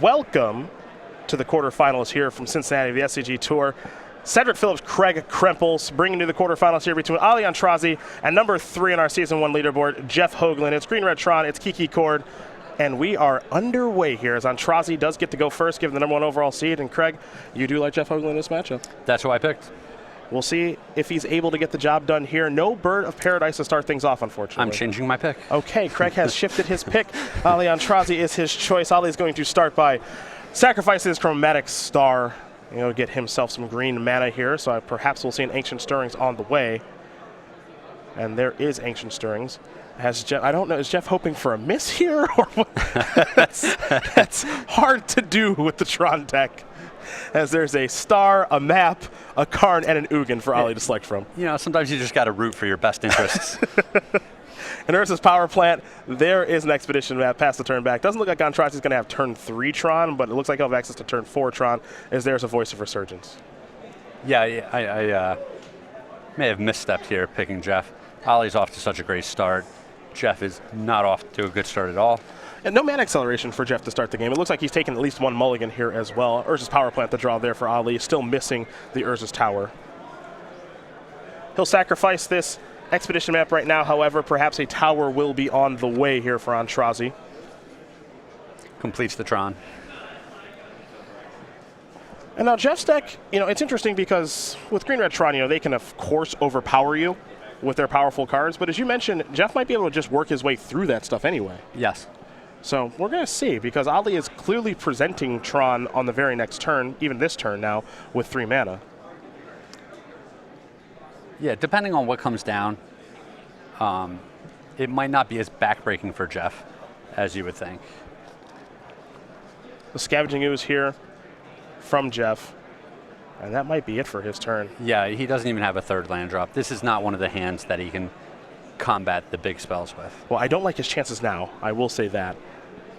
welcome to the quarterfinals here from Cincinnati, the SCG Tour. Cedric Phillips, Craig Krempels bringing you the quarterfinals here between Ali Aintrazi and number 3 on our Season 1 leaderboard, Jeff Hoogland. It's Green Red Tron, it's Kiki Cord, and we are underway here as Aintrazi does get to go first, given the number 1 overall seed. And Craig, you do like Jeff Hoogland in this matchup. That's who I picked. We'll see if he's able to get the job done here. No Bird of Paradise to start things off, unfortunately. I'm changing my pick. Okay, Craig has shifted his pick. Ali Aintrazi is his choice. Ali is going to start by sacrificing his Chromatic Star. Get himself some green mana here, so perhaps we'll see an Ancient Stirrings on the way. And there is Ancient Stirrings. I don't know, is Jeff hoping for a miss here? Or what? That's hard to do with the Tron deck, as there's a star, a map, a Karn, and an Ugin for Ali to select from. Sometimes you just got to root for your best interests. And Urza's Power Plant, there is an Expedition map past the turn back. Doesn't look like Aintrazi is going to have turn 3 Tron, but it looks like he'll have access to turn 4 Tron, as there's a Voice of Resurgence. Yeah, I may have misstepped here picking Jeff. Ali's off to such a great start. Jeff is not off to a good start at all. And no mana acceleration for Jeff to start the game. It looks like he's taken at least 1 mulligan here as well. Urza's Power Plant, the draw there for Ali, still missing the Urza's Tower. He'll sacrifice this Expedition map right now, however, perhaps a tower will be on the way here for Aintrazi. Completes the Tron. And now Jeff's deck, it's interesting because with Green Red Tron, they can of course overpower you with their powerful cards, but as you mentioned, Jeff might be able to just work his way through that stuff anyway. Yes. So we're going to see, because Ali is clearly presenting Tron on the very next turn, even this turn now, with 3 mana. Yeah, depending on what comes down, it might not be as backbreaking for Jeff as you would think. The Scavenging Ooze here from Jeff, and that might be it for his turn. Yeah, he doesn't even have a 3rd land drop. This is not one of the hands that he can combat the big spells with. Well, I don't like his chances now, I will say that.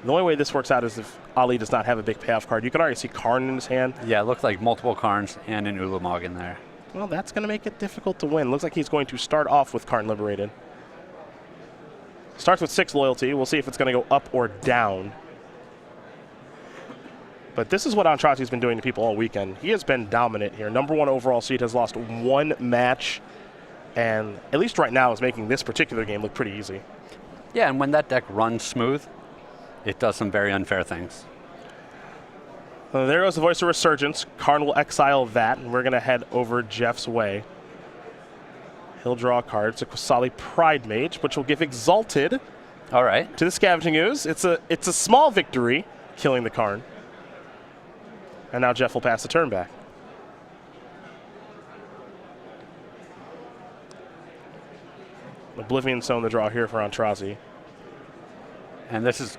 The only way this works out is if Ali does not have a big payoff card. You can already see Karn in his hand. Yeah, it looked like multiple Karns and an Ulamog in there. Well, that's going to make it difficult to win. Looks like he's going to start off with Karn Liberated. Starts with 6 loyalty. We'll see if it's going to go up or down. But this is what Aintrazi's been doing to people all weekend. He has been dominant here. Number 1 overall seed, has lost 1 match, and at least right now is making this particular game look pretty easy. Yeah, and when that deck runs smooth, it does some very unfair things. There goes the Voice of Resurgence. Karn will exile that, and we're going to head over Jeff's way. He'll draw a card. It's a Qasali Pride Mage, which will give Exalted all right to the Scavenging Ooze. It's a small victory, killing the Karn. And now Jeff will pass the turn back. Oblivion Stone the draw here for Aintrazi. And this is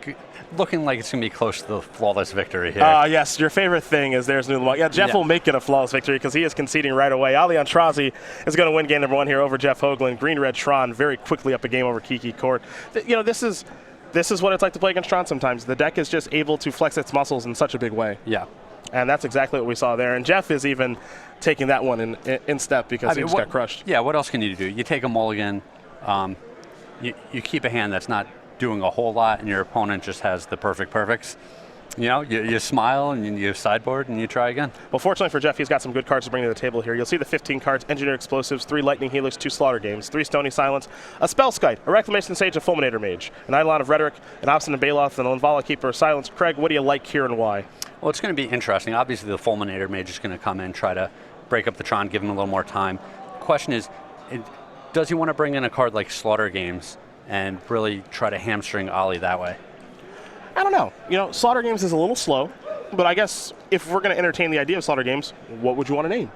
looking like it's going to be close to the flawless victory here. Yes, your favorite thing is there's Nulamog. Yeah, Jeff will make it a flawless victory because he is conceding right away. Ali Aintrazi is going to win game number 1 here over Jeff Hoogland. Green Red Tron very quickly up a game over Kiki Cord. This is what it's like to play against Tron sometimes. The deck is just able to flex its muscles in such a big way. Yeah. And that's exactly what we saw there. And Jeff is even taking that one in step because he just got crushed. Yeah, what else can you do? You take a mulligan. You keep a hand that's not doing a whole lot, and your opponent just has the perfects. You smile and you sideboard and you try again. Well, fortunately for Jeff, he's got some good cards to bring to the table here. You'll see the 15 cards: Engineer Explosives, 3 Lightning Healers, 2 Slaughter Games, 3 Stony Silence, a Spellskite, a Reclamation Sage, a Fulminator Mage, an Eidolon of Rhetoric, an Obstinate Baloth, and an Linvala Keeper of Silence. Craig, what do you like here and why? Well, it's going to be interesting. Obviously, the Fulminator Mage is going to come in, try to break up the Tron, give him a little more time. The question is, does he want to bring in a card like Slaughter Games and really try to hamstring Ali that way? I don't know. Slaughter Games is a little slow, but I guess if we're going to entertain the idea of Slaughter Games, what would you want to name?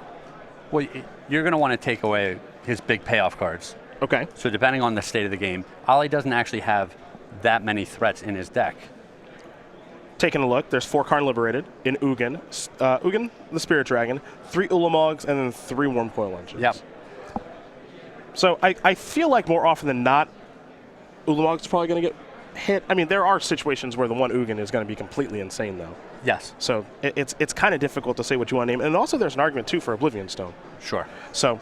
Well, you're going to want to take away his big payoff cards. Okay. So depending on the state of the game, Ali doesn't actually have that many threats in his deck. Taking a look, there's 4 Karn Liberated in Ugin. Ugin, the Spirit Dragon, 3 Ulamogs, and then 3 Wormcoil Engines. Yep. So I feel like more often than not, Ulamog's probably going to get hit. I mean, there are situations where the one Hoogland is going to be completely insane, though. Yes. So it's kind of difficult to say what you want to name. And also there's an argument, too, for Oblivion Stone. Sure. So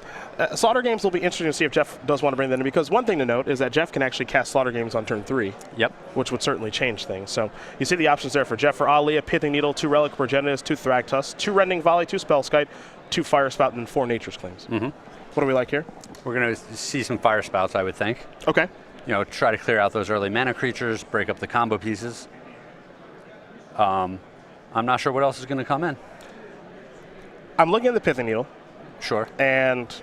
Slaughter Games will be interesting to see if Jeff does want to bring that in, because one thing to note is that Jeff can actually cast Slaughter Games on turn 3. Yep. Which would certainly change things. So you see the options there for Jeff. For Ali, a Pithing Needle, 2 Relic Progenitus, 2 Thragtusk, 2 Rending Volley, 2 Spellskite, 2 Fire Spout, and 4 Nature's Claims. Mm-hmm. What do we like here? We're going to see some Fire Spouts, I would think. Okay. You know, try to clear out those early mana creatures, break up the combo pieces. I'm not sure what else is going to come in. I'm looking at the Pithing Needle. Sure. And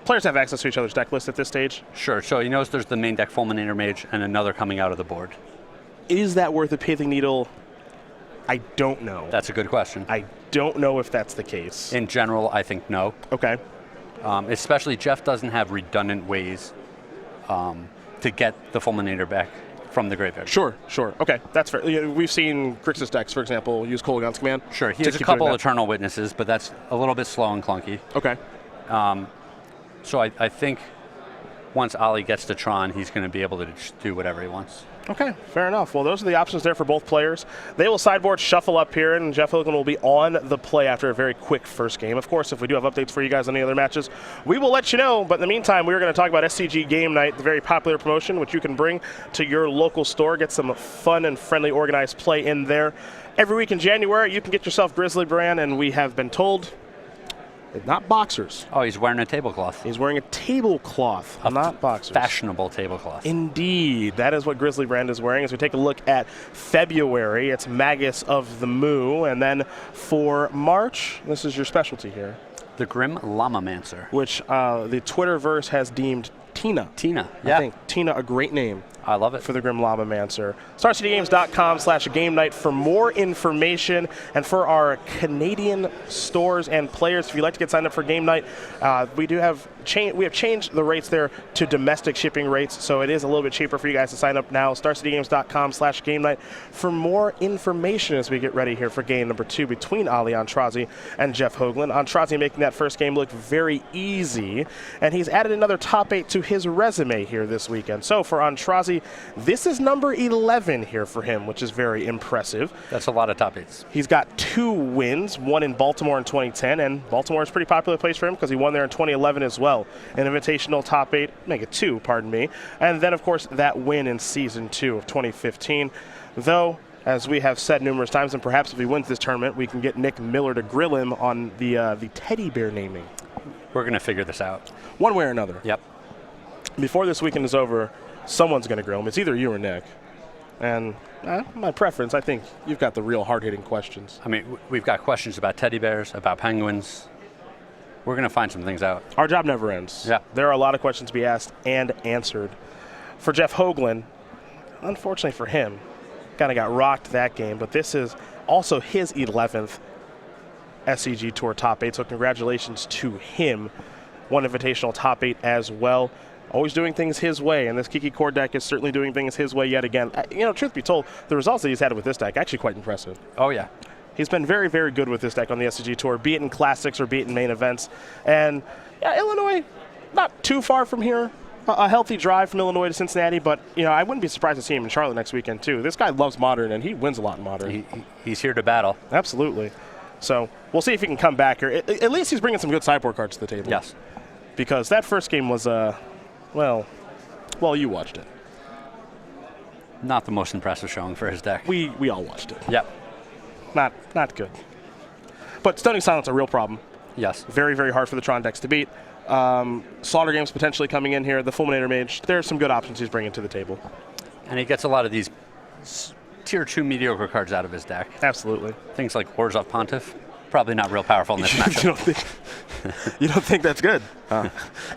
players have access to each other's deck list at this stage. Sure. So you notice there's the main deck Fulminator Mage and another coming out of the board. Is that worth a Pithing Needle? I don't know. That's a good question. I don't know if that's the case. In general, I think no. Okay. Especially Jeff doesn't have redundant ways to get the Fulminator back from the graveyard. Sure. Okay, that's fair. We've seen Grixis decks, for example, use Kolaghan's Command. Sure, he has a couple Eternal Witnesses, but that's a little bit slow and clunky. Okay. So I think once Ali gets to Tron, he's going to be able to just do whatever he wants. Okay, fair enough. Well, those are the options there for both players. They will sideboard shuffle up here, and Jeff Hoogland will be on the play after a very quick first game. Of course, if we do have updates for you guys on any other matches, we will let you know. But in the meantime, we're going to talk about SCG Game Night, the very popular promotion, which you can bring to your local store. Get some fun and friendly organized play in there. Every week in January, you can get yourself Grizzly Brand, and we have been told, not boxers. Oh, he's wearing a tablecloth. He's wearing a tablecloth, not boxers. Fashionable tablecloth. Indeed. That is what Grizzly Brand is wearing. As we take a look at February, it's Magus of the Moo. And then for March, this is your specialty here. The Grim Llamamancer. Which the Twitterverse has deemed Tina. Tina, yeah. I think Tina, a great name. I love it. For the Grim Llamamancer. StarCityGames.com/game night for more information, and for our Canadian stores and players, if you'd like to get signed up for game night, we have changed the rates there to domestic shipping rates, so it is a little bit cheaper for you guys to sign up now. StarCityGames.com/game night for more information as we get ready here for game number 2 between Ali Aintrazi and Jeff Hoogland. Aintrazi making that first game look very easy, and he's added another top 8 to his resume here this weekend. So for Aintrazi, this is number 11 here for him, which is very impressive. That's a lot of top 8s. He's got 2 wins, one in Baltimore in 2010, and Baltimore is a pretty popular place for him because he won there in 2011 as well. An invitational top 8, make it 2, pardon me. And then, of course, that win in Season 2 of 2015. Though, as we have said numerous times, and perhaps if he wins this tournament, we can get Nick Miller to grill him on the teddy bear naming. We're going to figure this out. One way or another. Yep. Before this weekend is over, someone's going to grill him. It's either you or Nick. And my preference, I think you've got the real hard-hitting questions. I mean, we've got questions about teddy bears, about penguins. We're going to find some things out. Our job never ends. Yeah. There are a lot of questions to be asked and answered. For Jeff Hoogland, unfortunately for him, kind of got rocked that game, but this is also his 11th SCG Tour top 8, so congratulations to him. One invitational top 8 as well. Always doing things his way, and this Kiki core deck is certainly doing things his way yet again. Truth be told, the results that he's had with this deck actually quite impressive. Oh, yeah. He's been very, very good with this deck on the SCG Tour, be it in Classics or be it in main events. And yeah, Illinois, not too far from here. A healthy drive from Illinois to Cincinnati, but I wouldn't be surprised to see him in Charlotte next weekend too. This guy loves Modern, and he wins a lot in Modern. He's here to battle. Absolutely. So we'll see if he can come back here. At least he's bringing some good sideboard cards to the table. Yes. Because that first game was, well, you watched it. Not the most impressive showing for his deck. We all watched it. Yep. Not good. But Stunning Silence a real problem. Yes. Very, very hard for the Tron decks to beat. Slaughter Games potentially coming in here. The Fulminator Mage, there's some good options he's bringing to the table. And he gets a lot of these tier 2 mediocre cards out of his deck. Absolutely. Things like Orzhov Pontiff, probably not real powerful in this matchup. You don't think that's good?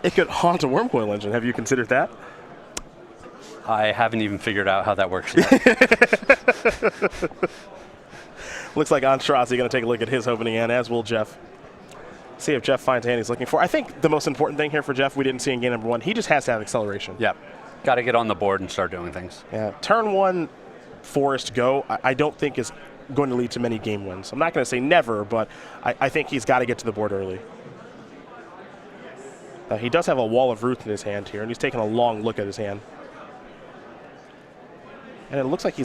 It could haunt a Wormcoil Engine. Have you considered that? I haven't even figured out how that works yet. Looks like Aintrazi going to take a look at his opening hand, as will Jeff. See if Jeff finds a hand he's looking for. I think the most important thing here for Jeff, we didn't see in game number 1, he just has to have acceleration. Yep. Got to get on the board and start doing things. Yeah. Turn 1 Forest Go, I don't think is going to lead to many game wins. I'm not going to say never, but I think he's got to get to the board early. He does have a Wall of Ruth in his hand here, and he's taking a long look at his hand. And it looks like he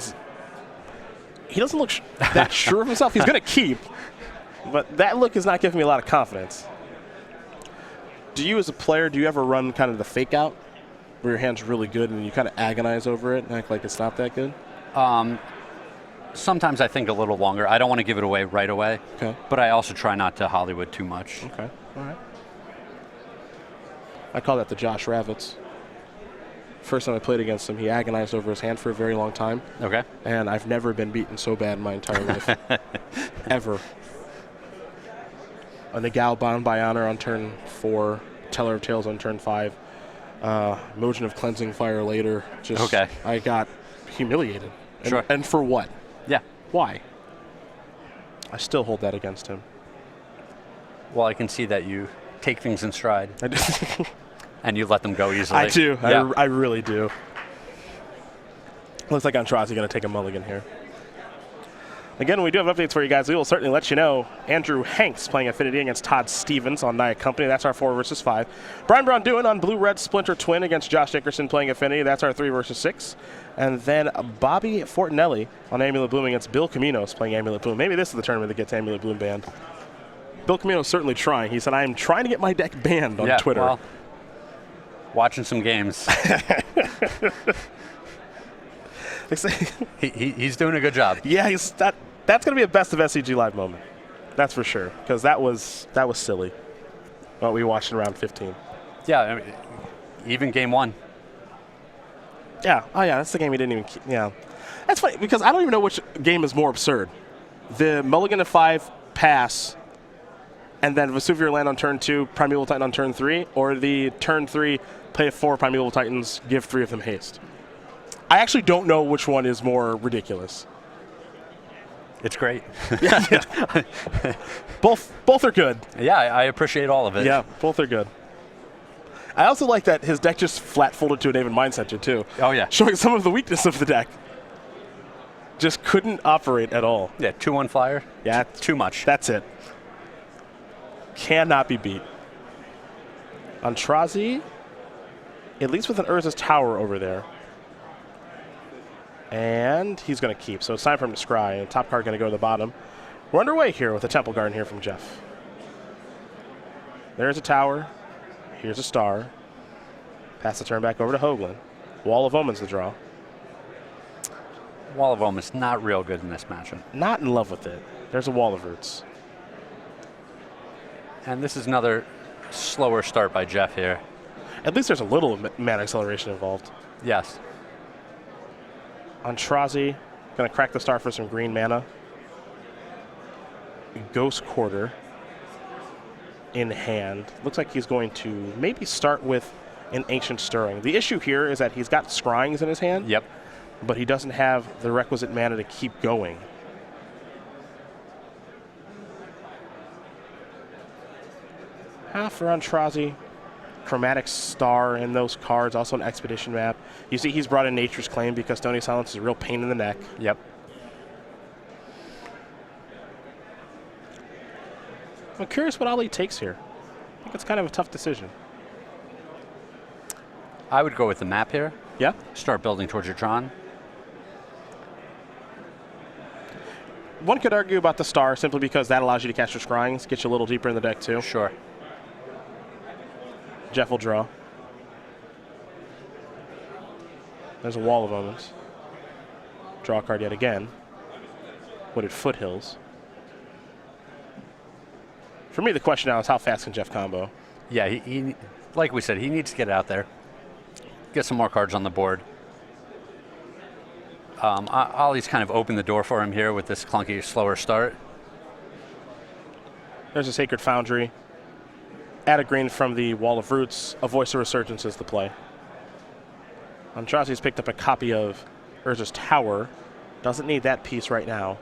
doesn't look that sure of himself. He's going to keep, but that look is not giving me a lot of confidence. Do you, as a player, do you ever run kind of the fake out where your hand's really good and you kind of agonize over it and act like it's not that good? Sometimes I think a little longer. I don't want to give it away right away, Okay. but I also try not to Hollywood too much. Okay. All right. I call that the Josh Ravitz. First time I played against him, he agonized over his hand for a very long time. Okay. And I've never been beaten so bad in my entire life. Ever. A Nagao Bound by Honor on turn 4, Teller of Tales on turn 5, Motion of Cleansing Fire later. Just, okay. I got humiliated. Sure. And for what? Yeah. Why? I still hold that against him. Well, I can see that you take things in stride. I do. And you let them go easily. I do. Yeah. I really do. Looks like Aintrazi going to take a mulligan here. Again, when we do have updates for you guys, we will certainly let you know. Andrew Hanks playing Affinity against Todd Stevens on Naya Company. That's our 4 versus 5. Brian Brown doing on Blue-Red Splinter Twin against Josh Dickerson playing Affinity. That's our 3 versus 6. And then Bobby Fortinelli on Amulet Bloom against Bill Caminos playing Amulet Bloom. Maybe this is the tournament that gets Amulet Bloom banned. Bill Caminos certainly trying. He said, I am trying to get my deck banned on Twitter. Well, watching some games. He's doing a good job. Yeah, that's going to be a best of SCG Live moment. That's for sure, because that was silly, what we watched in round 15. Yeah, I mean, even game 1. Yeah, oh yeah, that's the game he didn't even keep. Yeah. That's funny, because I don't even know which game is more absurd. The Mulligan to 5 pass, and then Vesuvier land on turn 2, Primeval Titan on turn 3, or the turn 3, play 4 Primeval Titans, give 3 of them haste. I actually don't know which one is more ridiculous. It's great. Yeah. Both are good. Yeah, I appreciate all of it. Yeah, both are good. I also like that his deck just flat folded to a Naven Mind Center too. Oh yeah. Showing some of the weakness of the deck. Just couldn't operate at all. Yeah, 2-1 flyer. Yeah. Too much. That's it. Cannot be beat. Aintrazi, at least with an Urza's Tower over there. And he's going to keep. So it's time for him to scry. And top card going to go to the bottom. We're underway here with a Temple Garden here from Jeff. There's a tower. Here's a star. Pass the turn back over to Hoogland. Wall of Omens the draw. Wall of Omens not real good in this matchup. Not in love with it. There's a Wall of Roots. And this is another slower start by Jeff here. At least there's a little mana acceleration involved. Yes. Aintrazi going to crack the star for some green mana. Ghost Quarter in hand. Looks like he's going to maybe start with an Ancient Stirring. The issue here is that he's got Scryings in his hand. Yep. But he doesn't have the requisite mana to keep going. For Aintrazi. Chromatic Star in those cards, also an Expedition map. You see he's brought in Nature's Claim because Stony Silence is a real pain in the neck. Yep. I'm curious what Ali takes here. I think it's kind of a tough decision. I would go with the map here. Yeah? Start building towards your Tron. One could argue about the star simply because that allows you to cast your Scryings, get you a little deeper in the deck too. Sure. Jeff will draw. There's a Wall of Omens. Draw a card yet again. Wooded Foothills. For me, the question now is how fast can Jeff combo? Yeah, he like we said, he needs to get out there. Get some more cards on the board. Ollie's kind of opened the door for him here with this clunky, slower start. There's a Sacred Foundry. Add a green from the Wall of Roots. A Voice of Resurgence is the play. Aintrazi's picked up a copy of Urza's Tower. Doesn't need that piece right now.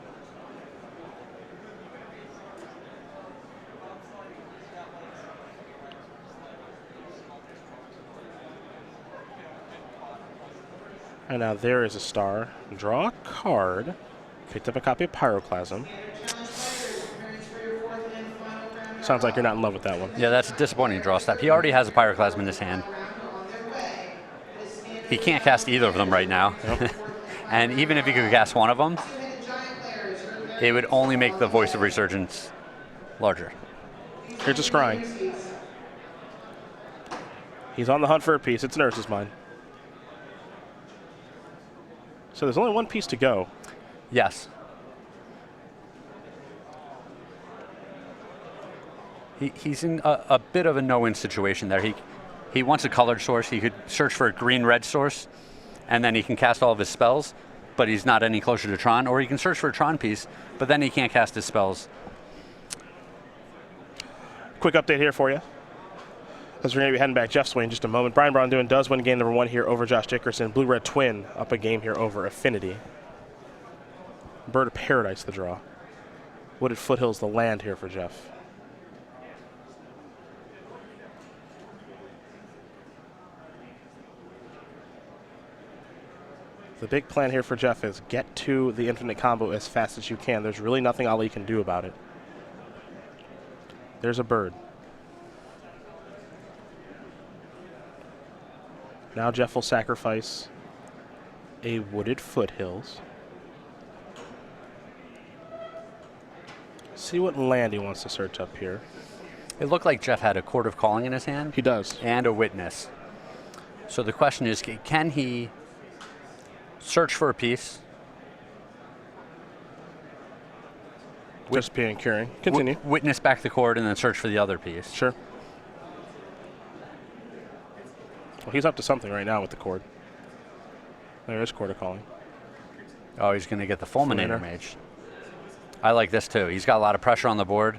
And now there is a star. Draw a card. Picked up a copy of Pyroclasm. Sounds like you're not in love with that one. Yeah, that's a disappointing draw step. He already has a Pyroclasm in his hand. He can't cast either of them right now. Yep. And even if he could cast one of them, it would only make the Voice of Resurgence larger. Here's a scrying. He's on the hunt for a piece. It's Nurse's Mine. So there's only one piece to go. Yes. He's in a bit of a no-win situation there. He wants a colored source. He could search for a green-red source, and then he can cast all of his spells, but he's not any closer to Tron. Or he can search for a Tron piece, but then he can't cast his spells. Quick update here for you, as we're going to be heading back Jeff's way in just a moment. Brian Braun does win game number 1 here over Josh Dickerson. Blue-Red Twin up a game here over Affinity. Bird of Paradise the draw. Wooded Foothills the land here for Jeff. The big plan here for Jeff is get to the infinite combo as fast as you can. There's really nothing Ali can do about it. There's a bird. Now Jeff will sacrifice a Wooded Foothills. See what land he wants to search up here. It looked like Jeff had a Court of Calling in his hand. He does. And a Witness. So the question is, can he search for a piece? Just being curing. Continue. Witness back the court and then search for the other piece. Sure. Well, he's up to something right now with the cord. There is Court of Calling. Oh, he's going to get the Fulminator Mage. I like this too. He's got a lot of pressure on the board.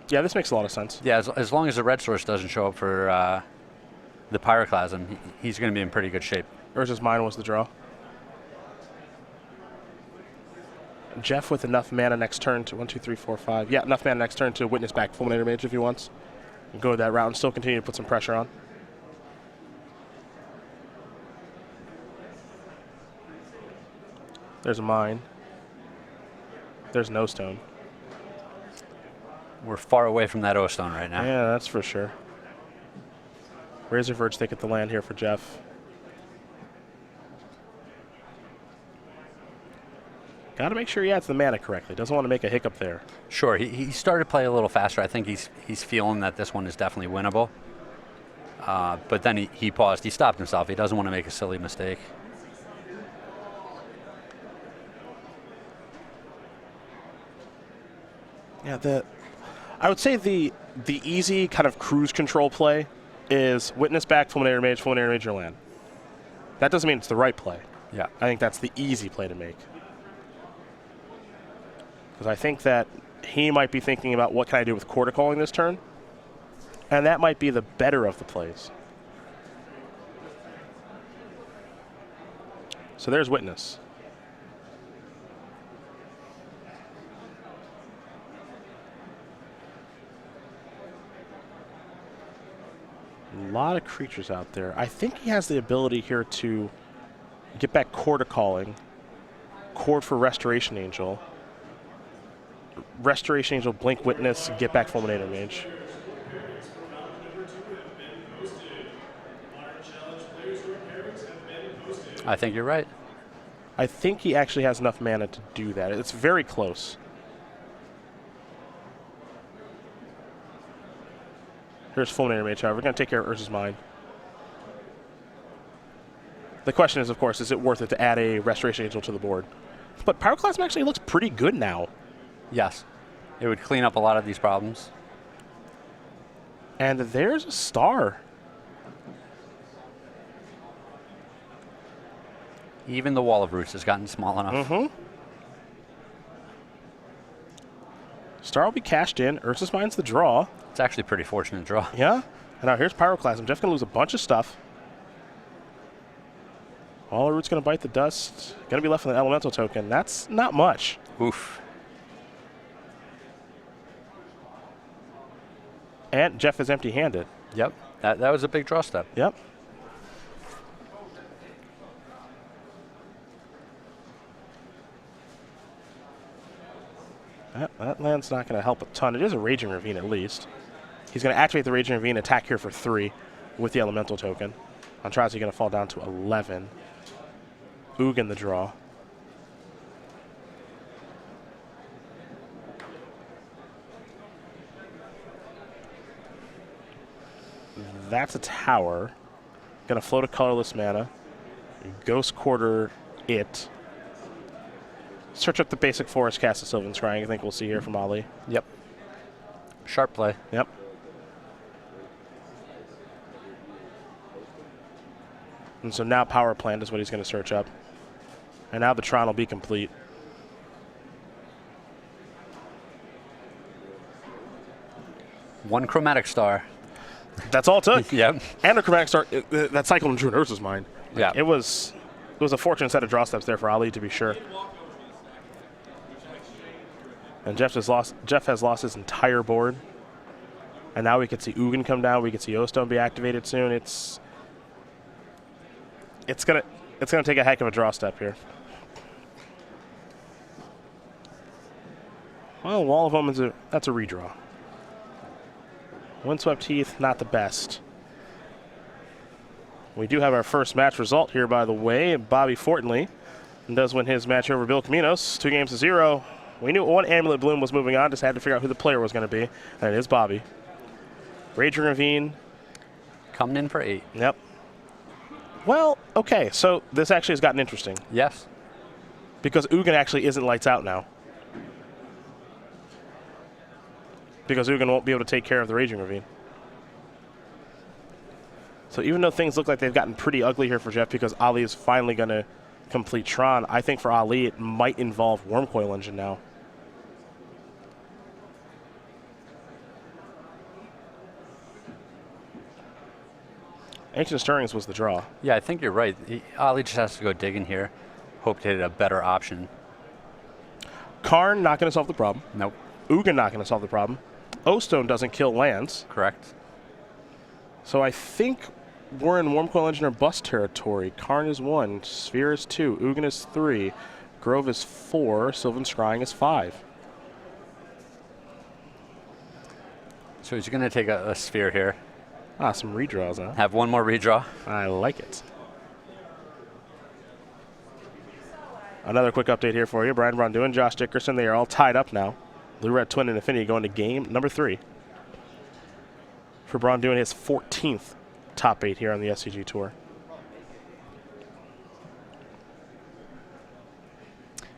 Yeah, this makes a lot of sense. Yeah, as long as the red source doesn't show up for the Pyroclasm, he's going to be in pretty good shape. Urza's Mine was the draw. Jeff with enough mana next turn to 1, 2, 3, 4, 5. Yeah, enough mana next turn to witness back Fulminator Mage if he wants. And go that route and still continue to put some pressure on. There's a mine. There's no stone. We're far away from that O-Stone right now. Yeah, that's for sure. Razor Verge, they get the land here for Jeff. Got to make sure he adds the mana correctly. Doesn't want to make a hiccup there. Sure, he started to play a little faster. I think he's feeling that this one is definitely winnable. But then he paused. He stopped himself. He doesn't want to make a silly mistake. Yeah, I would say the easy kind of cruise control play is witness back, Fulminator Mage, your land. That doesn't mean it's the right play. Yeah. I think that's the easy play to make. Because I think that he might be thinking about what can I do with Court of Calling this turn, and that might be the better of the plays. So there's Witness. A lot of creatures out there. I think he has the ability here to get back Court of Calling, Court for Restoration Angel, Restoration Angel, Blink Witness, get back Fulminator Mage. I think you're right. I think he actually has enough mana to do that. It's very close. Here's Fulminator Mage, however. We're going to take care of Urza's Mine. The question is, of course, is it worth it to add a Restoration Angel to the board? But Pyroclasm actually looks pretty good now. Yes. It would clean up a lot of these problems. And there's a star. Even the Wall of Roots has gotten small enough. Mm-hmm. Star will be cashed in. Urza's Mine's the draw. It's actually a pretty fortunate draw. Yeah. And now here's Pyroclasm. Jeff's going to lose a bunch of stuff. Wall of Roots going to bite the dust. Going to be left with an Elemental token. That's not much. Oof. And Jeff is empty-handed. Yep. That was a big draw step. Yep. That land's not going to help a ton. It is a Raging Ravine at least. He's going to activate the Raging Ravine, attack here for 3 with the Elemental token. Aintrazi going to fall down to 11. Hoogland the draw. That's a tower. Gonna float a colorless mana. Ghost Quarter it. Search up the basic forest, cast a Sylvan Scrying. I think we'll see here from Ali. Yep. Sharp play. Yep. And so now Power Plant is what he's going to search up. And now the Tron will be complete. One Chromatic Star. That's all it took. Yep. And a Chromatic Star, that cycled into an Urza's mind. Yeah. It was a fortunate set of draw steps there for Ali, to be sure. And Jeff has lost his entire board. And now we could see Hoogland come down. We could see O-Stone be activated soon. It's gonna take a heck of a draw step here. Well, Wall of Omens, that's a redraw. Windswept Heath, not the best. We do have our first match result here, by the way. Bobby Fortinley does win his match over Bill Caminos, 2-0. We knew one Amulet Bloom was moving on, just had to figure out who the player was going to be, and it is Bobby. Raging Ravine. Coming in for 8. Yep. Well, okay, so this actually has gotten interesting. Yes. Because Hoogland actually isn't lights out now. Because Hoogland won't be able to take care of the Raging Ravine. So even though things look like they've gotten pretty ugly here for Jeff because Ali is finally going to complete Tron, I think for Ali it might involve Wormcoil Engine now. Ancient Stirrings was the draw. Yeah, I think you're right. Ali just has to go digging here. Hope to hit a better option. Karn not going to solve the problem. Nope. Hoogland not going to solve the problem. O-Stone doesn't kill lands. Correct. So I think we're in Wormcoil Engine or bust territory. Karn is 1, Sphere is 2, Hoogland is 3, Grove is 4, Sylvan Scrying is 5. So he's going to take a Sphere here. Ah, some redraws, huh? Have one more redraw. I like it. Another quick update here for you. Brian Braun Josh Dickerson, they are all tied up now. Blue-Red Twin and Infinity going to game number 3. For Braun doing his 14th top 8 here on the SCG Tour.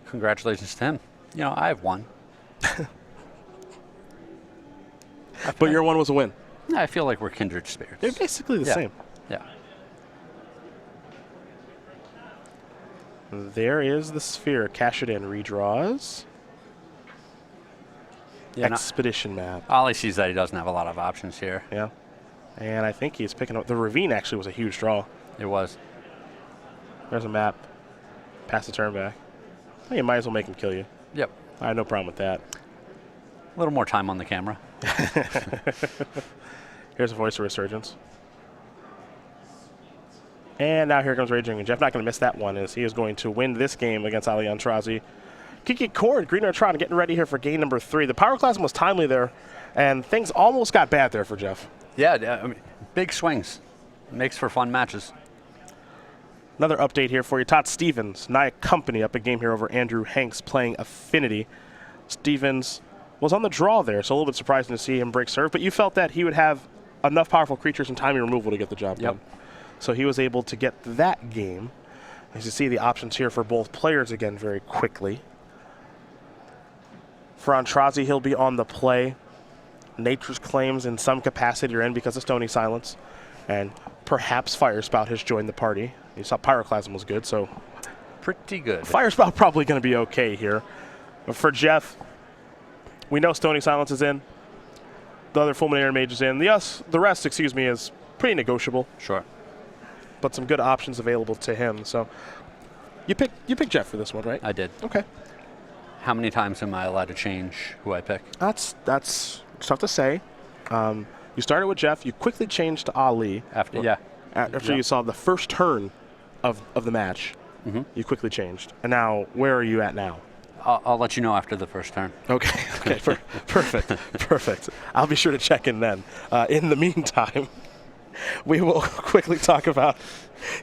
Congratulations to him. You know, I have one. But your one was a win. I feel like we're kindred spirits. They're basically the same. Yeah. There is the Sphere. Cash it in. Redraws. Yeah, Expedition map. Ali sees that he doesn't have a lot of options here. Yeah. And I think he's picking up. The Ravine actually was a huge draw. It was. There's a map. Pass the turn back. Well, you might as well make him kill you. Yep. I have no problem with that. A little more time on the camera. Here's a Voice of Resurgence. And now here comes Raging. Jeff not going to miss that one as he is going to win this game against Ali Aintrazi. Kiki Cord, Green Tron getting ready here for game number 3. The Pyroclasm was timely there, and things almost got bad there for Jeff. Yeah, I mean, big swings. Makes for fun matches. Another update here for you. Todd Stevens, Nia Company up a game here over Andrew Hanks playing Affinity. Stevens was on the draw there, so a little bit surprising to see him break serve, but you felt that he would have enough powerful creatures and timing removal to get the job done. So he was able to get that game. As you see the options here for both players again very quickly. For Aintrazi, he'll be on the play. Nature's Claims in some capacity are in because of Stony Silence. And perhaps Firespout has joined the party. You saw Pyroclasm was good, so pretty good. Firespout probably going to be okay here. But for Jeff, we know Stony Silence is in. The other Fulminator Mage is in. The rest, is pretty negotiable. Sure. But some good options available to him. So you picked Jeff for this one, right? I did. Okay. How many times am I allowed to change who I pick? That's tough to say. You started with Jeff. You quickly changed to Ali. After you saw the first turn of the match, you quickly changed. And now, where are you at now? I'll let you know after the first turn. Okay. Perfect. I'll be sure to check in then. In the meantime, we will quickly talk about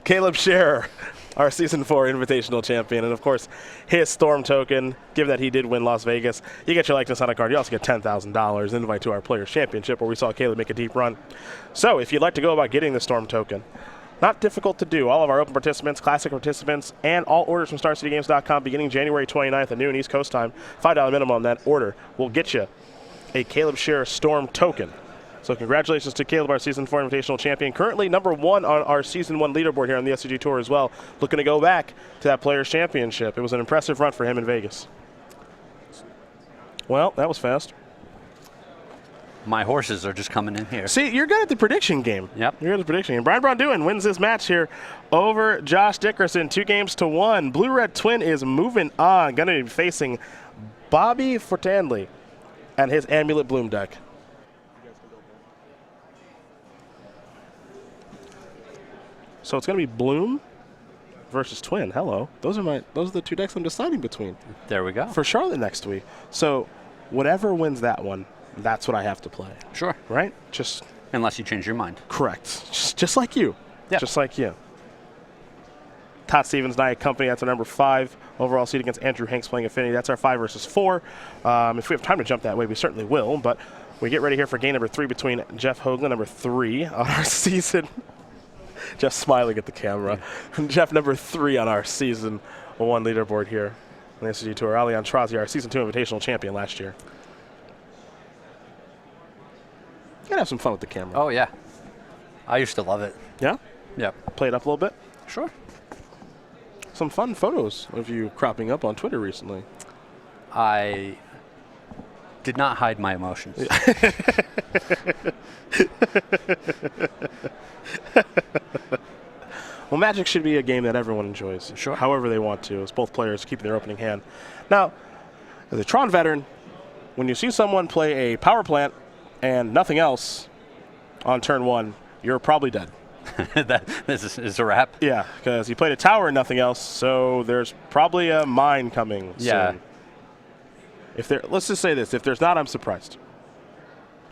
Caleb Scherer our Season 4 Invitational Champion. And, of course, his Storm token, given that he did win Las Vegas, you get your likeness on a card. You also get $10,000, invite to our Players' Championship, where we saw Caleb make a deep run. So if you'd like to go about getting the Storm token, not difficult to do. All of our open participants, classic participants, and all orders from StarCityGames.com beginning January 29th at noon East Coast time, $5 minimum on that order will get you a Caleb Scherer Storm token. So congratulations to Caleb, our Season 4 Invitational Champion. Currently #1 on our Season 1 leaderboard here on the SCG Tour as well. Looking to go back to that Players' Championship. It was an impressive run for him in Vegas. Well, that was fast. My horses are just coming in here. See, you're good at the prediction game. Yep. You're good at the prediction game. Brian Braun wins this match here over Josh Dickerson, 2-1. Blue-Red Twin is moving on. Going to be facing Bobby Fortanley and his Amulet Bloom deck. So it's going to be Bloom versus Twin. Hello. Those are the two decks I'm deciding between. There we go. For Charlotte next week. So whatever wins that one, that's what I have to play. Sure. Right? Just unless you change your mind. Correct. Just like you. Yep. Just like you. Todd Stevens, Nyack Company, that's our #5 overall seed against Andrew Hanks playing Affinity. That's our 5 versus 4. If we have time to jump that way, we certainly will. But we get ready here for game #3 between Jeff Hoogland, #3 on our season. Just smiling at the camera. Jeff, #3 on our Season 1 leaderboard here on the SCG Tour. Aintrazi, our Season 2 Invitational Champion last year. You gotta have some fun with the camera. Oh, yeah. I used to love it. Yeah? Yep. Play it up a little bit? Sure. Some fun photos of you cropping up on Twitter recently. I did not hide my emotions. Well, Magic should be a game that everyone enjoys. Sure. However they want to, as both players keep their opening hand. Now, as a Tron veteran, when you see someone play a power plant and nothing else on turn 1, you're probably dead. This is a wrap? Yeah, because he played a tower and nothing else, so there's probably a mine coming soon. Let's just say this. If there's not, I'm surprised.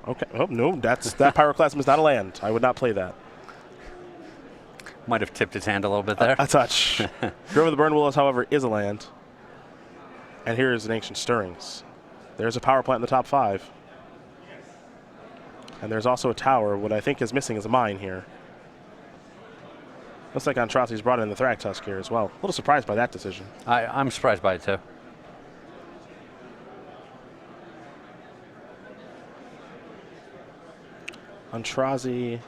Okay. Oh, no, that Pyroclasm is not a land. I would not play that. Might have tipped his hand a little bit there. A touch. Grove of the Burn Willows, however, is a land. And here is an Ancient Stirrings. There's a power plant in the top 5. And there's also a tower. What I think is missing is a mine here. Looks like Aintrazi's brought in the Thragtusk here as well. A little surprised by that decision. I'm surprised by it, too. Aintrazi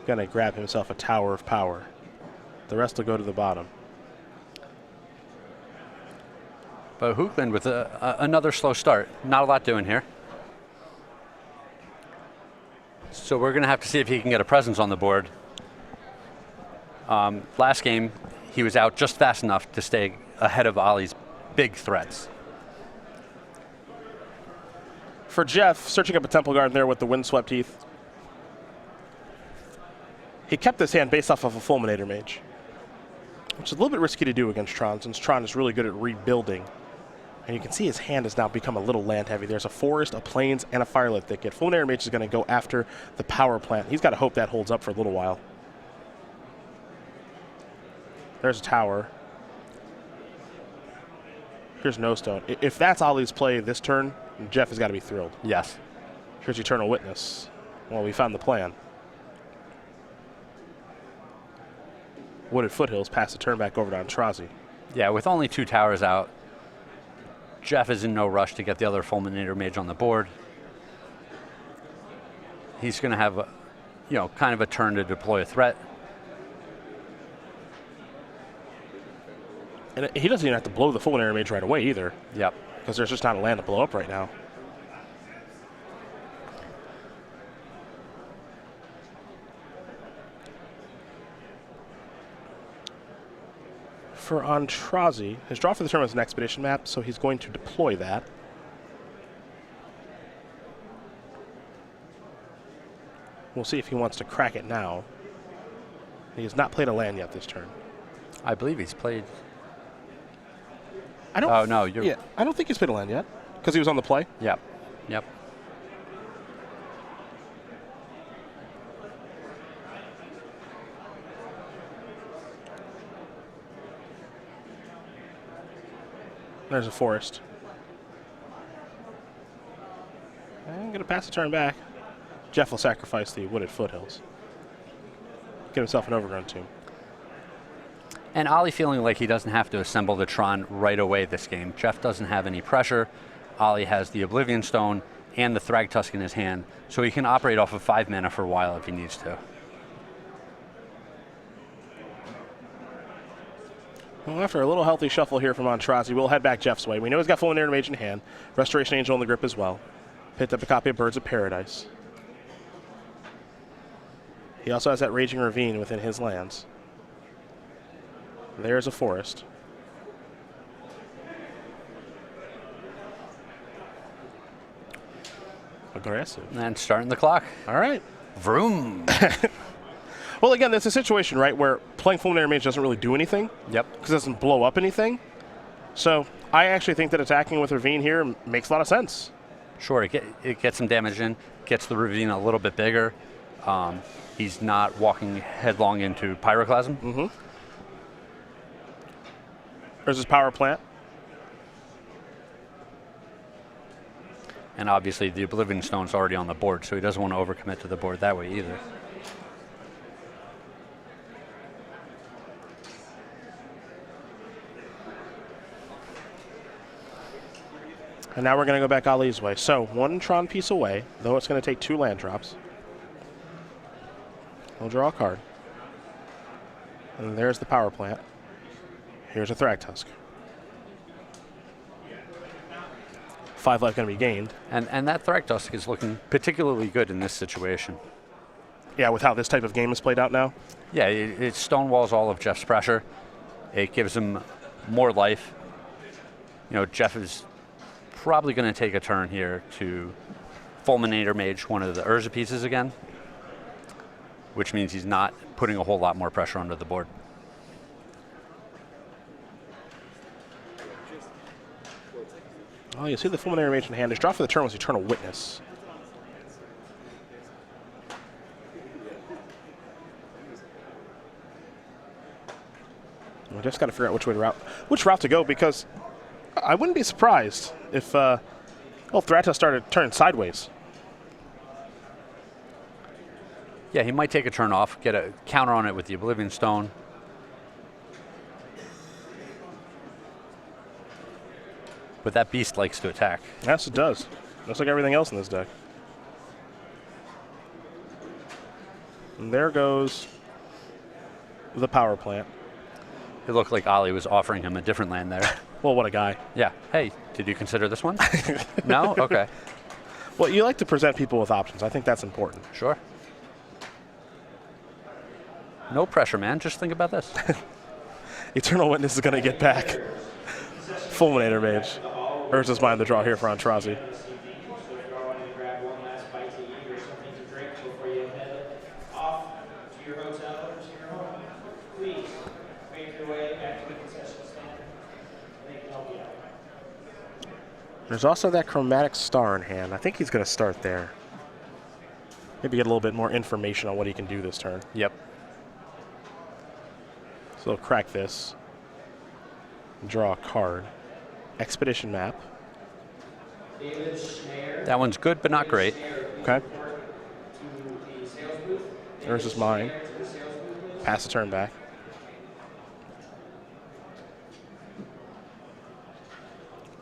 going to grab himself a Tower of Power. The rest will go to the bottom. But Hoogland with another slow start. Not a lot doing here. So we're going to have to see if he can get a presence on the board. Last game, he was out just fast enough to stay ahead of Ollie's big threats. For Jeff, searching up a Temple Garden there with the Windswept Heath. He kept his hand based off of a Fulminator Mage, which is a little bit risky to do against Tron, since Tron is really good at rebuilding. And you can see his hand has now become a little land heavy. There's a Forest, a Plains, and a Firelit Thicket. Fulminator Mage is going to go after the power plant. He's got to hope that holds up for a little while. There's a tower. Here's No Stone. If that's Ollie's play this turn, Jeff has got to be thrilled. Yes. Here's Eternal Witness. Well, we found the plan. Wooded Foothills pass the turn back over to Aintrazi. Yeah, with only 2 towers out, Jeff is in no rush to get the other Fulminator Mage on the board. He's going to have, kind of a turn to deploy a threat. And he doesn't even have to blow the Fulminator Mage right away either. Yep. Because there's just not a land to blow up right now. For Aintrazi, his draw for the turn was an Expedition map, so he's going to deploy that. We'll see if he wants to crack it now. He has not played a land yet this turn. I believe he's played. I don't. Oh, no. You're I don't think he's played a land yet because he was on the play. Yep. Yep. There's a forest. I'm going to pass the turn back. Jeff will sacrifice the wooded foothills. Get himself an overgrown tomb. And Ollie feeling like he doesn't have to assemble the Tron right away this game. Jeff doesn't have any pressure. Ollie has the Oblivion Stone and the Thragtusk in his hand, so he can operate off of 5 mana for a while if he needs to. Well, after a little healthy shuffle here from Aintrazi, we'll head back Jeff's way. We know he's got Fulminator Mage in hand, Restoration Angel in the grip as well. Picked up a copy of Birds of Paradise. He also has that Raging Ravine within his lands. There's a forest. Aggressive. And starting the clock. All right. Vroom. Well, again, there's a situation, right, where playing Fulminator Mage doesn't really do anything. Yep. Because it doesn't blow up anything. So I actually think that attacking with Ravine here makes a lot of sense. Sure, it gets some damage in, gets the Ravine a little bit bigger. He's not walking headlong into Pyroclasm. Mm-hmm. There's his power plant. And obviously the Oblivion Stone's already on the board, so he doesn't want to overcommit to the board that way either. And now we're going to go back Ali's way. So 1 Tron piece away, though it's going to take 2 land drops. We'll draw a card. And there's the power plant. Here's a Thragtusk. 5 life going to be gained. And that Thragtusk is looking particularly good in this situation. Yeah, with how this type of game is played out now. Yeah, it stonewalls all of Jeff's pressure. It gives him more life. You know, Jeff is probably going to take a turn here to Fulminator Mage one of the Urza pieces again, which means he's not putting a whole lot more pressure onto the board. Oh, you see the Fulminator Mage in hand. His draw for the turn was Eternal Witness. We just got to figure out which route to go, because I wouldn't be surprised if Thragtusk started turning sideways. Yeah, he might take a turn off, get a counter on it with the Oblivion Stone. But that beast likes to attack. Yes, it does. Just like everything else in this deck. And there goes the power plant. It looked like Ollie was offering him a different land there. Well, what a guy. Yeah. Hey, did you consider this one? No? Okay. Well, you like to present people with options. I think that's important. Sure. No pressure, man. Just think about this. Eternal Witness is going to get back Fulminator Mage. Urza's Mind the draw here for Aintrazi. There's also that Chromatic Star in hand. I think he's going to start there. Maybe get a little bit more information on what he can do this turn. Yep. So he'll crack this. Draw a card. Expedition Map. That one's good, but not great. Okay. There's his Mine. Pass the turn back.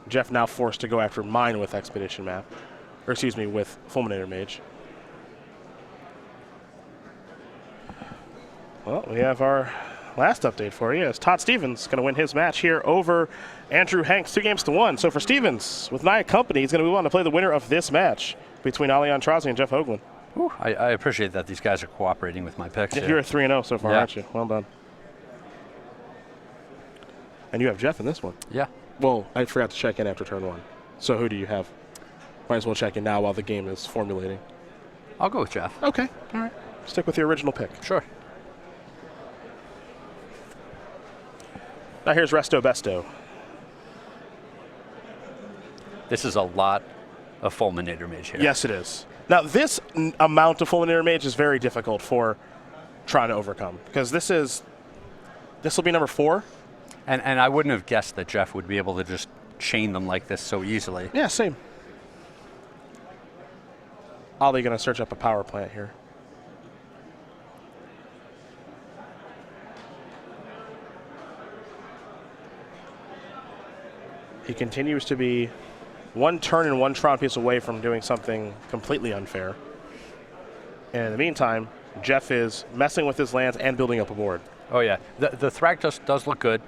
Jeff now forced to go after Mine with Expedition Map. Or excuse me, with Fulminator Mage. Well, we have our last update for you, as Todd Stevens going to win his match here over Andrew Hanks, 2-1. So for Stevens, with Naya Company, he's going to move on to play the winner of this match between Ali Aintrazi and Jeff Hoogland. I appreciate that these guys are cooperating with my picks. You're a 3-0 so far, aren't you? Well done. And you have Jeff in this one. Yeah. Well, I forgot to check in after turn 1. So who do you have? Might as well check in now while the game is formulating. I'll go with Jeff. Okay. All right. Stick with your original pick. Sure. Now here's Resto Besto. This is a lot of Fulminator Mage here. Yes, it is. Now this amount of Fulminator Mage is very difficult for trying to overcome, because this will be number 4. And I wouldn't have guessed that Jeff would be able to just chain them like this so easily. Yeah, same. Ollie going to search up a power plant here. He continues to be one turn and one Tron piece away from doing something completely unfair. And in the meantime, Jeff is messing with his lands and building up a board. Oh yeah, the Thragtusk does look good.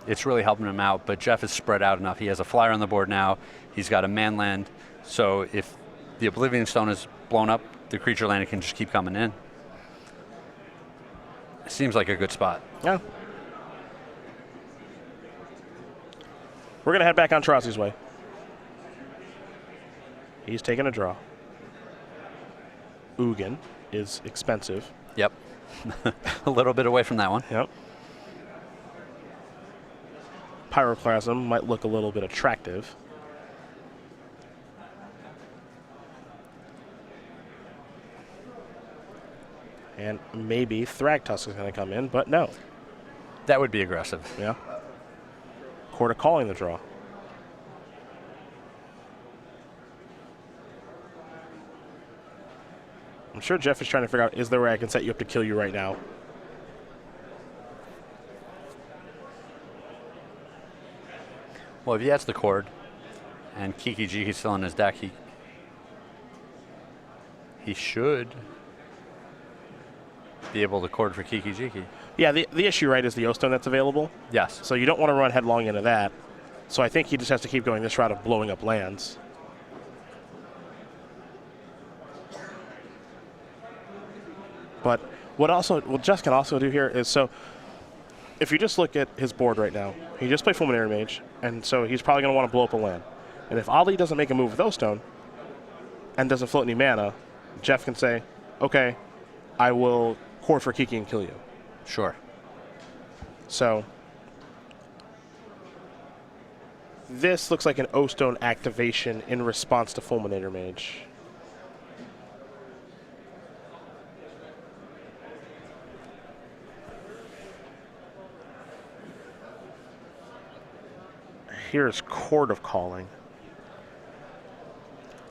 It's really helping him out, but Jeff is spread out enough. He has a flyer on the board now. He's got a man land, so if the Oblivion Stone is blown up, the creature land can just keep coming in. It seems like a good spot. Yeah. We're going to head back on Aintrazi's way. He's taking a draw. Hoogland is expensive. Yep. A little bit away from that one. Yep. Pyroclasm might look a little bit attractive. And maybe Thragtusk is going to come in, but no. That would be aggressive. Yeah. Quarter calling the draw. I'm sure Jeff is trying to figure out, is there a way I can set you up to kill you right now? Well, if he has the cord and Kiki Jiki's still in his deck, he should be able to cord for Kiki Jiki. Yeah, the issue, right, is the O-Stone that's available. Yes. So you don't want to run headlong into that. So I think he just has to keep going this route of blowing up lands. But what Jess can also do here is, so if you just look at his board right now, he just played Fulminary Mage, and so he's probably going to want to blow up a land. And if Ali doesn't make a move with O-Stone and doesn't float any mana, Jeff can say, okay, I will core for Kiki and kill you. Sure. So this looks like an O-Stone activation in response to Fulminator Mage. Here's Chord of Calling.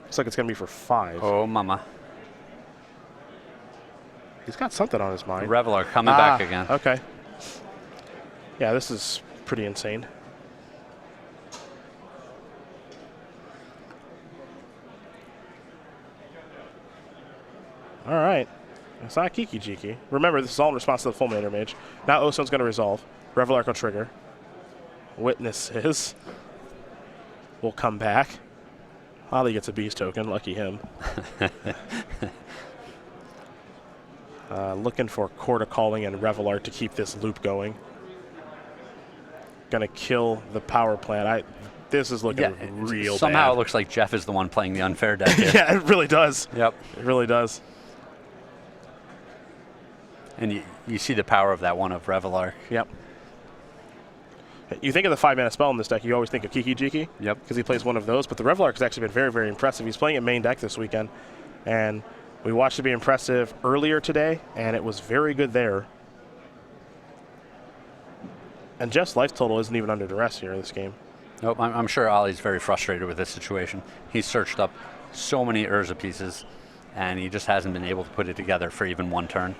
Looks like it's going to be for 5. Oh, mama. He's got something on his mind. Reveler coming back again. Okay. Yeah, this is pretty insane. All right. It's not Kiki Jiki. Remember, this is all in response to the Fulminator Mage. Now O-Stone's going to resolve. Reveler will trigger. Witnesses will come back. Ollie gets a Beast token. Lucky him. Looking for Quarter Calling and Reveler to keep this loop going. Gonna kill the power plant. This is looking real somehow bad. It looks like Jeff is the one playing the unfair deck here. Yeah, it really does. Yep. It really does. And you see the power of that one of Revelar. Yep. You think of the 5-mana spell in this deck, you always think of Kiki Jiki. Yep. Because he plays one of those. But the Revelar has actually been very, very impressive. He's playing at main deck this weekend. And we watched it be impressive earlier today, and it was very good there. And Jeff's life total isn't even under duress here in this game. Nope, I'm sure Ollie's very frustrated with this situation. He's searched up so many Urza pieces, and he just hasn't been able to put it together for even one turn.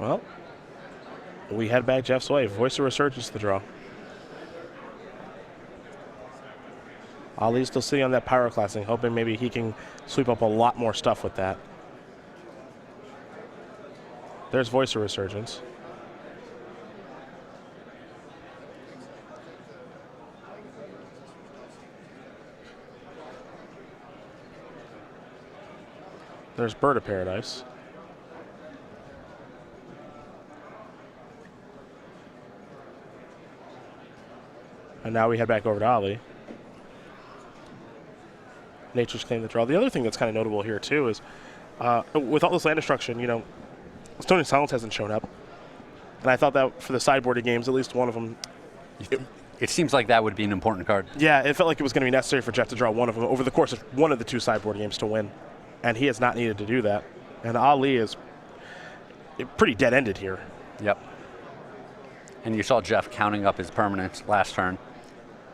Well, we head back Jeff's way. Voice of Resurgence to the draw. Ollie's still sitting on that Pyroclasting, hoping maybe he can sweep up a lot more stuff with that. There's Voice of Resurgence. There's Bird of Paradise. And now we head back over to Ollie. Nature's Claim the draw. The other thing that's kind of notable here, too, is with all this land destruction, you know, Stony Silence hasn't shown up. And I thought that for the sideboarded games, at least one of them. It seems like that would be an important card. Yeah, it felt like it was going to be necessary for Jeff to draw one of them over the course of one of the 2 sideboard games to win. And he has not needed to do that. And Ali is pretty dead-ended here. Yep. And you saw Jeff counting up his permanents last turn.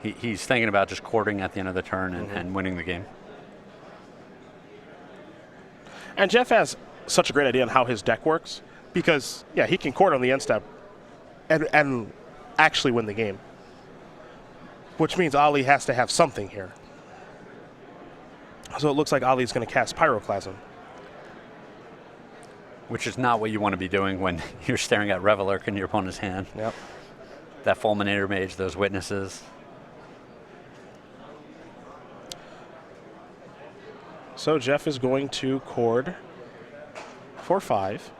He's thinking about just quartering at the end of the turn and winning the game. And Jeff has such a great idea on how his deck works because, yeah, he can court on the end step and actually win the game, which means Ali has to have something here. So it looks like Ali's going to cast Pyroclasm. Which is not what you want to be doing when you're staring at Revelurk in your opponent's hand. Yep. That Fulminator Mage, those witnesses. So Jeff is going to cord for 5.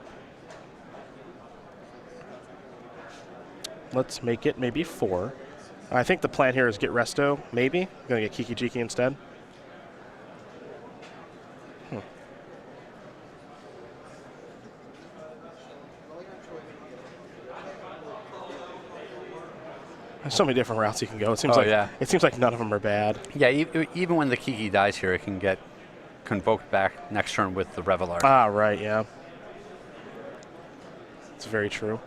Let's make it maybe 4. I think the plan here is get Resto, maybe. I'm going to get Kiki-Jiki instead. There's so many different routes you can go. It seems it seems like none of them are bad. Yeah, even when the Kiki dies here, it can get convoked back next turn with the Revelard. Ah, right, yeah. It's very true.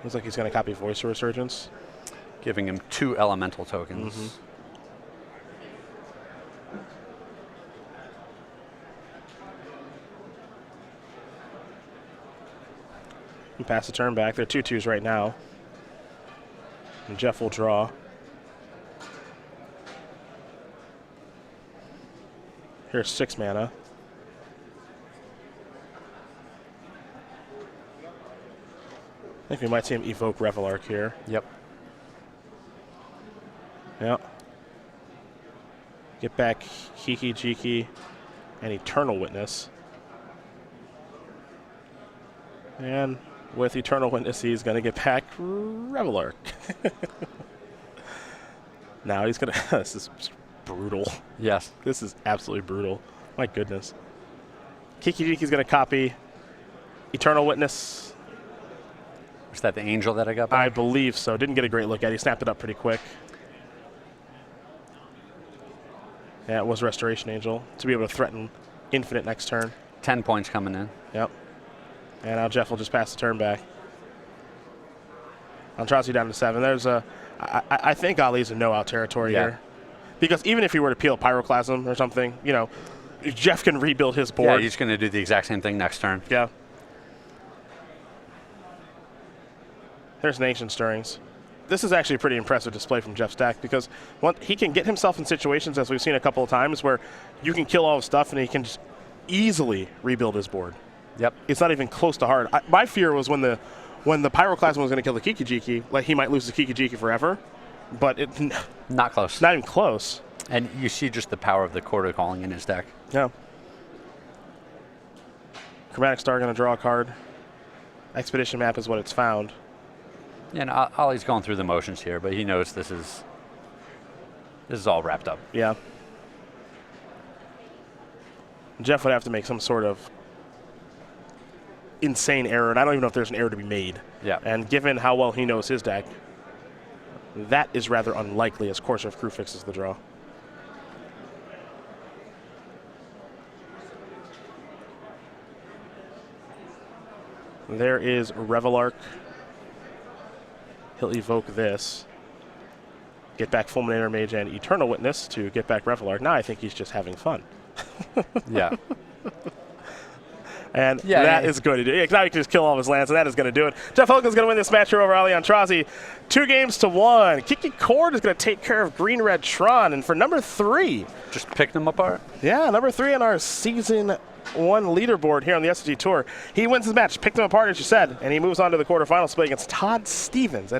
Looks like he's going to copy Voice of Resurgence. Giving him 2 elemental tokens. And pass the turn back. They're 2/2s right now. And Jeff will draw. Here's 6 mana. I think we might see him evoke Revelurk here. Yep. Yeah. Get back Kiki-Jiki and Eternal Witness. And with Eternal Witness, he's going to get back Revelurk. Now he's going to... This is brutal. Yes. This is absolutely brutal. My goodness. Kiki-Jiki's going to copy Eternal Witness. Was that the Angel that I got back? I believe so. Didn't get a great look at it. He snapped it up pretty quick. Yeah, it was Restoration Angel to be able to threaten Infinite next turn. 10 points coming in. Yep. And now Jeff will just pass the turn back. Aintrazi down to 7. There's a... I think Ali's in no-out territory here. Because even if he were to peel Pyroclasm or something, you know, Jeff can rebuild his board. Yeah, he's going to do the exact same thing next turn. Yeah. There's an Ancient Stirrings. This is actually a pretty impressive display from Jeff's deck because he can get himself in situations, as we've seen a couple of times, where you can kill all his stuff and he can just easily rebuild his board. Yep. It's not even close to hard. My fear was when the Pyroclasm was going to kill the Kiki-Jiki, like he might lose the Kiki-Jiki forever, but not close. Not even close. And you see just the power of the Quarter Calling in his deck. Yeah. Chromatic Star going to draw a card. Expedition Map is what it's found. Yeah, and Ollie's going through the motions here, but he knows this is all wrapped up. Yeah. Jeff would have to make some sort of insane error, and I don't even know if there's an error to be made. Yeah. And given how well he knows his deck, that is rather unlikely as Courser of Crew fixes the draw. There is Revelurk. He'll evoke this. Get back Fulminator Mage and Eternal Witness to get back Revelurk. Now I think he's just having fun. Yeah. And that is going to do it. Now he can just kill all of his lands, and that is going to do it. Jeff Hoogland's going to win this match here over Aintrazi. 2-1. Kiki Cord is going to take care of Green-Red Tron. And for number 3. Just pick them apart? Yeah, number 3 on our Season 1 leaderboard here on the SCG Tour. He wins his match, picked them apart, as you said, and he moves on to the quarterfinals play against Todd Stevens.